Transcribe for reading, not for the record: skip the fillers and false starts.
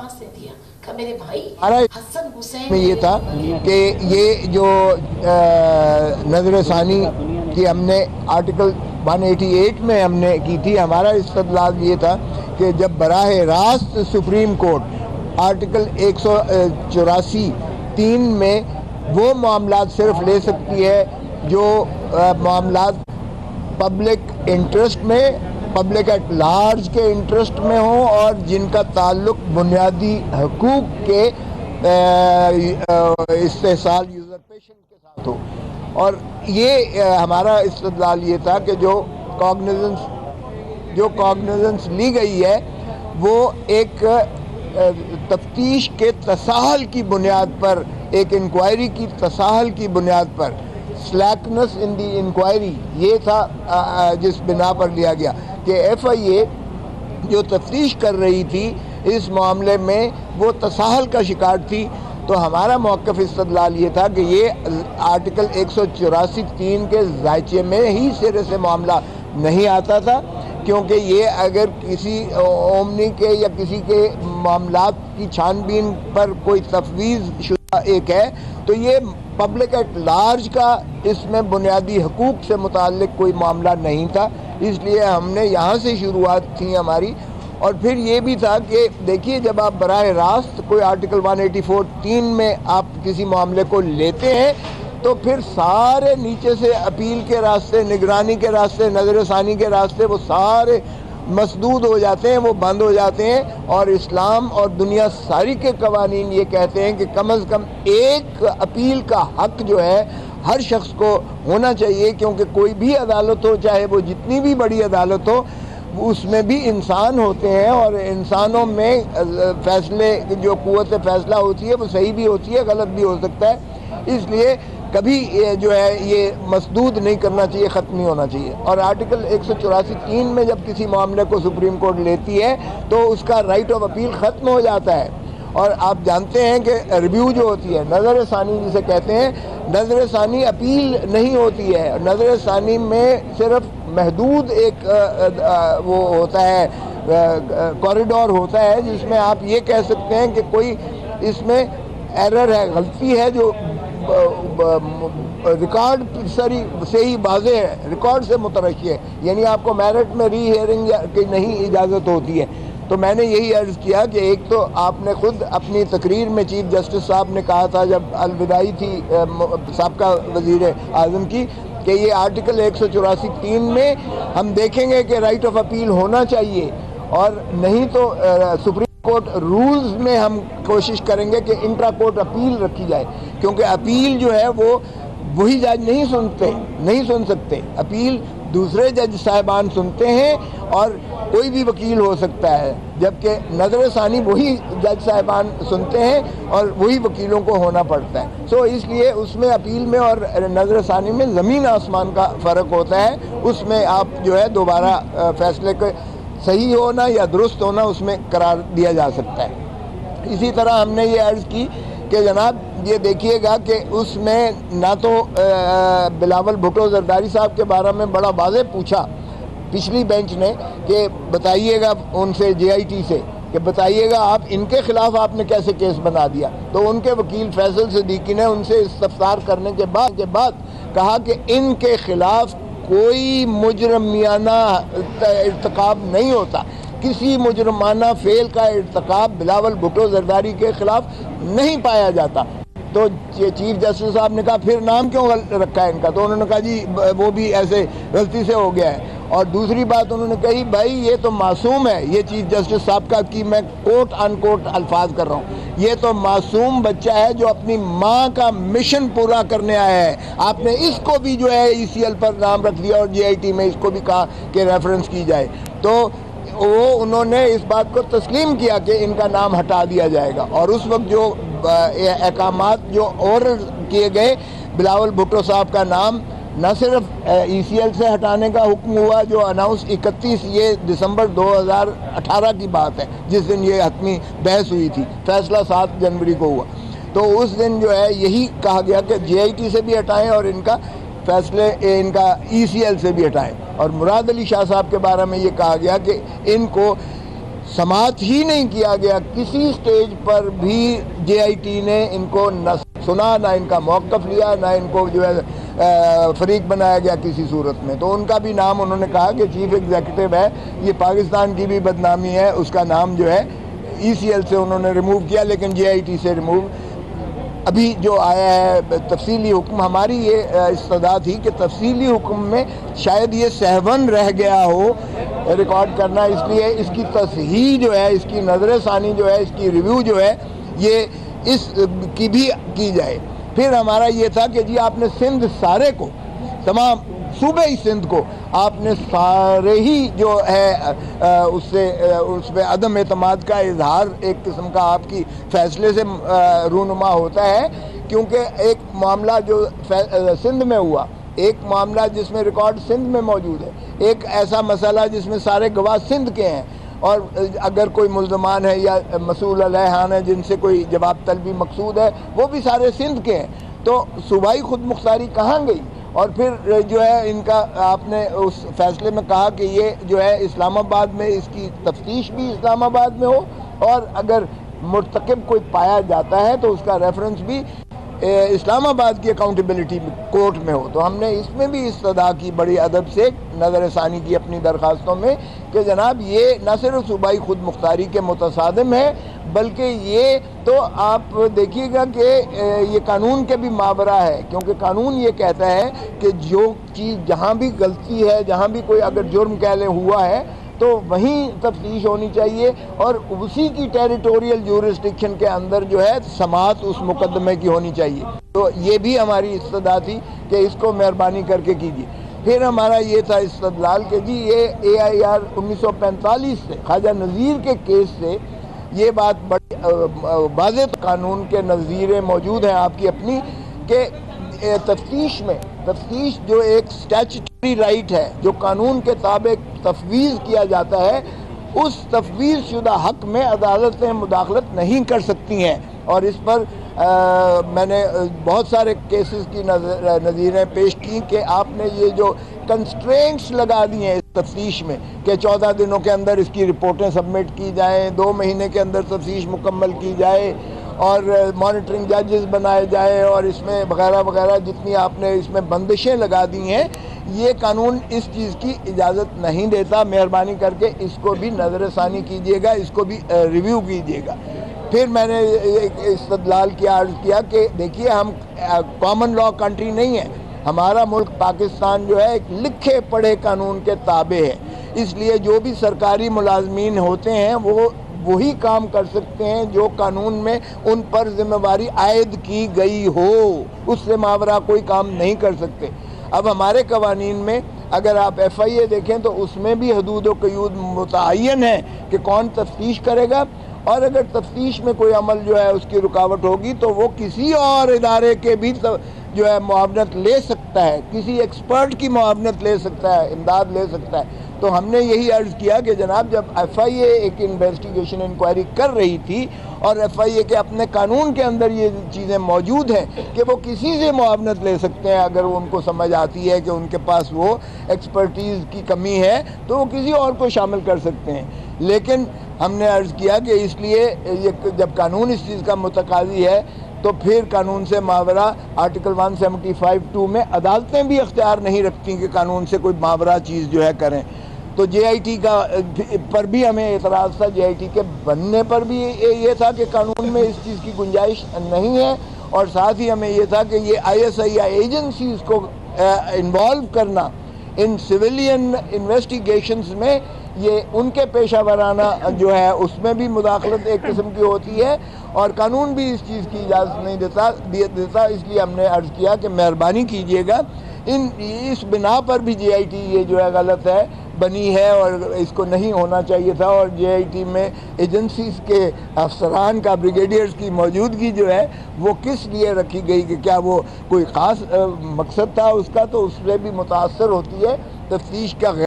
کہاں سے دیا کہ میرے بھائی حسن حسین میں یہ تھا کہ یہ جو نظر ثانی کی ہم نے آرٹیکل 188 میں ہم نے کی تھی، ہمارا استدلال یہ تھا کہ جب براہ راست سپریم کورٹ آرٹیکل 184(3) میں وہ معاملات صرف لے سکتی ہے جو معاملات پبلک انٹرسٹ میں، پبلک ایٹ لارج کے انٹرسٹ میں ہوں اور جن کا تعلق بنیادی حقوق کے استحصال یوزرپیشن کے ساتھ ہو، اور یہ ہمارا استدلال یہ تھا کہ جو کاگنیزنس لی گئی ہے وہ ایک تفتیش کے تساہل کی بنیاد پر، ایک انکوائری کی تساہل کی بنیاد پر، سلیکنس ان دی انکوائری، یہ تھا جس بنا پر لیا گیا کہ ایف آئی اے جو تفتیش کر رہی تھی اس معاملے میں وہ تساہل کا شکار تھی۔ تو ہمارا موقف استدلال یہ تھا کہ یہ آرٹیکل 184(3) کے ذائچے میں ہی سرے سے معاملہ نہیں آتا تھا، کیونکہ یہ اگر کسی اومنی کے یا کسی کے معاملات کی چھان بین پر کوئی تفویض شدہ ایک ہے تو یہ پبلک ایٹ لارج کا اس میں بنیادی حقوق سے متعلق کوئی معاملہ نہیں تھا، اس لیے ہم نے یہاں سے شروعات تھی ہماری۔ اور پھر یہ بھی تھا کہ دیکھیے جب آپ براہ راست کوئی آرٹیکل 184(3) میں آپ کسی معاملے کو لیتے ہیں تو پھر سارے نیچے سے اپیل کے راستے، نگرانی کے راستے، نظر ثانی کے راستے وہ سارے مسدود ہو جاتے ہیں، وہ بند ہو جاتے ہیں، اور اسلام اور دنیا ساری کے قوانین یہ کہتے ہیں کہ کم از کم ایک اپیل کا حق جو ہے ہر شخص کو ہونا چاہیے، کیونکہ کوئی بھی عدالت ہو، چاہے وہ جتنی بھی بڑی عدالت ہو، اس میں بھی انسان ہوتے ہیں اور انسانوں میں فیصلے جو قوت فیصلہ ہوتی ہے وہ صحیح بھی ہوتی ہے، غلط بھی ہو سکتا ہے، اس لیے کبھی جو ہے یہ مسدود نہیں کرنا چاہیے، ختم نہیں ہونا چاہیے۔ اور آرٹیکل 184(3) میں جب کسی معاملے کو سپریم کورٹ لیتی ہے تو اس کا رائٹ آف اپیل ختم ہو جاتا ہے، اور آپ جانتے ہیں کہ ریویو جو ہوتی ہے، نظر ثانی جسے کہتے ہیں، نظر ثانی اپیل نہیں ہوتی ہے، نظر ثانی میں صرف محدود ایک وہ ہوتا ہے، کوریڈور ہوتا ہے جس میں آپ یہ کہہ سکتے ہیں کہ کوئی اس میں ایرر ہے، غلطی ہے جو ریکارڈ سے ہی واضح ہے، ریکارڈ سے مترشح ہے، یعنی آپ کو میرٹ میں ری ہیئرنگ کی نہیں اجازت ہوتی ہے۔ تو میں نے یہی عرض کیا کہ ایک تو آپ نے خود اپنی تقریر میں چیف جسٹس صاحب نے کہا تھا جب الوداعی تھی سابقہ وزیر اعظم کی کہ یہ آرٹیکل 184(3) میں ہم دیکھیں گے کہ رائٹ آف اپیل ہونا چاہیے، اور نہیں تو سپریم کورٹ رولز میں ہم کوشش کریں گے کہ انٹرا کورٹ اپیل رکھی جائے، کیونکہ اپیل جو ہے وہ وہی جج نہیں سن سکتے، اپیل دوسرے جج صاحبان سنتے ہیں اور کوئی بھی وکیل ہو سکتا ہے، جبکہ نظر ثانی وہی جج صاحبان سنتے ہیں اور وہی وکیلوں کو ہونا پڑتا ہے۔ سو اس لیے اس میں اپیل میں اور نظر ثانی میں زمین آسمان کا فرق ہوتا ہے، اس میں آپ جو ہے دوبارہ فیصلے کے صحیح ہونا یا درست ہونا اس میں قرار دیا جا سکتا ہے۔ اسی طرح ہم نے یہ عرض کی کہ جناب یہ دیکھیے گا کہ اس میں نہ تو بلاول بھٹو زرداری صاحب کے بارے میں بڑا واضح پوچھا پچھلی بینچ نے کہ بتائیے گا ان سے جے آئی ٹی سے کہ بتائیے گا آپ ان کے خلاف آپ نے کیسے کیس بنا دیا، تو ان کے وکیل فیصل صدیقی نے ان سے استفسار کرنے کے بعد کہا کہ ان کے خلاف کوئی مجرمانہ ارتکاب نہیں ہوتا، کسی مجرمانہ فعل کا ارتکاب بلاول بھٹو زرداری کے خلاف نہیں پایا جاتا۔ تو چیف جسٹس صاحب نے کہا پھر نام کیوں رکھا ہے ان کا، تو انہوں نے کہا جی وہ بھی ایسے غلطی سے ہو گیا ہے۔ اور دوسری بات انہوں نے کہی بھائی یہ تو معصوم ہے، یہ چیف جسٹس صاحب کا کی میں کوٹ ان کوٹ الفاظ کر رہا ہوں، یہ تو معصوم بچہ ہے جو اپنی ماں کا مشن پورا کرنے آیا ہے، آپ نے اس کو بھی جو ہے ای سی ایل پر نام رکھ دیا اور جے آئی ٹی میں اس کو بھی کہا کہ ریفرنس کی جائے، تو وہ انہوں نے اس بات کو تسلیم کیا کہ ان کا نام ہٹا دیا جائے گا۔ اور اس وقت جو احکامات جو اورل کیے گئے، بلاول بھٹو صاحب کا نام نہ صرف ای سی ایل سے ہٹانے کا حکم ہوا جو اناؤنس 31 یہ دسمبر 2018 کی بات ہے جس دن یہ حتمی بحث ہوئی تھی، فیصلہ 7 جنوری کو ہوا، تو اس دن جو ہے یہی کہا گیا کہ جے آئی ٹی سے بھی ہٹائیں اور ان کا فیصلے ان کا ای سی ایل سے بھی ہٹائیں۔ اور مراد علی شاہ صاحب کے بارے میں یہ کہا گیا کہ ان کو समात ही नहीं किया गया, किसी स्टेज पर भी JIT ने इनको न सुना, ना इनका मौक़िफ़ लिया, ना इनको जो है फरीक बनाया गया किसी सूरत में। तो उनका भी नाम उन्होंने कहा कि चीफ़ एग्जीक्यूटिव है, ये पाकिस्तान की भी बदनामी है, उसका नाम जो है ECL से उन्होंने रिमूव किया, लेकिन JIT से रिमूव अभी जो आया है तफसीली हुक्म। हमारी ये इस्तदा थी कि तफसीली हुक्म में शायद ये सहवन रह गया हो रिकॉर्ड करना, इसलिए इसकी तसहीह जो है, इसकी नज़र सानी जो है, इसकी रिव्यू जो है, ये इस की भी की जाए। फिर हमारा ये था कि जी आपने सिंध सारे को, तमाम सूबे ही सिंध को आपने सारे ही जो है उसमें अदम एतमाद का इजहार एक किस्म का आपकी फ़ैसले से रूनुमा होता है, क्योंकि एक मामला जो सिंध में हुआ, एक मामला जिसमें रिकॉर्ड सिंध में मौजूद है, एक ऐसा मसला जिसमें सारे गवाह सिंध के हैं, और अगर कोई मुल्ज़मान है या मसूल अलैहान है जिनसे कोई जवाब तलबी मकसूद है, वो भी सारे सिंध के हैं। तो सूबाई खुद मुख्तारी कहाँ गई? और फिर जो है इनका आपने उस फैसले में कहा कि ये जो है इस्लामाबाद में, इसकी तफ्तीश भी इस्लामाबाद में हो, और अगर मुर्तकिब कोई पाया जाता है तो उसका रेफरेंस भी इस्लामाबाद की अकाउंटेबिलिटी कोर्ट में हो। तो हमने इसमें भी इस्तदा की, बड़ी अदब से नज़र सानी की अपनी दरख्वास्तों में कि जनाब ये न सिर्फ सूबाई खुद मुख्तारी के मुतसादिम है, बल्कि ये तो आप देखिएगा कि ये कानून के भी मावरा है, क्योंकि कानून ये कहता है कि जो चीज़ जहाँ भी गलती है, जहाँ भी कोई अगर जुर्म कह लें हुआ है, तो वहीं तफ्तीश होनी चाहिए, और उसी की टेरिटोरियल ज्यूरिसडिक्शन के अंदर जो है समात उस मुकदमे की होनी चाहिए। तो ये भी हमारी इस्तदा थी कि इसको मेहरबानी करके कीजिए। फिर हमारा ये था इस्तदलाल कि जी ये AIR 1945 से, ख्वाजा नज़ीर के केस से ये बात बड़ी वाज़ेह कानून के नज़ीरें मौजूद हैं आपकी अपनी, कि तफ्तीश में, तफ्तीश जो एक स्टैच्यूटरी राइट है, जो कानून के ताबे तफवीज़ किया जाता है, उस तफवीज़ शुदा हक़ में अदालतें मुदाखलत नहीं कर सकती हैं। और इस पर मैंने बहुत सारे केसेस की नज़ीरें पेश की कि आपने ये जो कंस्ट्रेंट्स लगा दी हैं इस तफ्तीश में कि 14 दिनों के अंदर इसकी रिपोर्टें सबमिट की जाएँ, 2 महीने के अंदर तफ्तीश मुकम्मल की जाए, और मॉनिटरिंग जजेस बनाए जाए, और इसमें वगैरह वगैरह जितनी आपने इसमें बंदिशें लगा दी हैं, ये कानून इस चीज़ की इजाज़त नहीं देता। मेहरबानी करके इसको भी नज़र सानी कीजिएगा, इसको भी रिव्यू कीजिएगा। फिर मैंने एक इस्तदलाल की अर्ज़ किया कि देखिए हम कॉमन लॉ कंट्री नहीं है, हमारा मुल्क पाकिस्तान जो है एक लिखे पढ़े कानून के ताबे है, इसलिए जो भी सरकारी मुलाजमीन होते हैं वो वही काम कर सकते हैं जो कानून में उन पर जिम्मेवारी आयद की गई हो, उससे मावरा कोई काम नहीं कर सकते। अब हमारे कवानीन में अगर आप FIA देखें तो उसमें भी हदूद व क़यूद मुतअय्यन है कि कौन तफ्तीश करेगा, और अगर तफ्तीश में कोई अमल जो है उसकी रुकावट होगी तो वो किसी और इदारे के भी जो है मुआवनत ले सकता है, किसी एक्सपर्ट की मुआवनत ले सकता है, इमदाद ले सकता है। तो हमने यही अर्ज़ किया कि जनाब जब FIA एक इन्वेस्टिगेशन इंक्वायरी कर रही थी, और FIA के अपने कानून के अंदर ये चीज़ें मौजूद हैं कि वो किसी से मुआवनत ले सकते हैं, अगर उनको समझ आती है कि उनके पास वो एक्सपर्टीज़ की कमी है तो वो किसी और को शामिल कर सकते हैं। लेकिन हमने अर्ज़ किया कि इसलिए ये जब कानून इस चीज़ का मुतकाज़ी है तो फिर कानून से मावरा आर्टिकल 175(2) में अदालतें भी अख्तियार नहीं रखती कि कानून से कोई मावरा चीज़ जो है करें। तो JIT का पर भी हमें एतराज़ था, JIT के बनने पर भी ये था कि कानून में इस चीज़ की गुंजाइश नहीं है, और साथ ही हमें ये था कि ये ISI या एजेंसीज़ को इन्वॉल्व करना इन सिविलियन इन्वेस्टिगेशंस में, ये उनके पेशा वराना जो है उसमें भी मुदाखलत एक किस्म की होती है, और कानून भी इस चीज़ की इजाज़त नहीं देता। इसलिए हमने अर्ज़ किया कि मेहरबानी कीजिएगा, इस बिना पर भी JIT ये जो है गलत है बनी है, और इसको नहीं होना चाहिए था। और JIT में एजेंसीज़ के अफसरान का, ब्रिगेडियर्स की मौजूदगी जो है वो किस लिए रखी गई, कि क्या वो कोई ख़ास मकसद था उसका, तो उससे भी मुतासर होती है तफ्तीश का।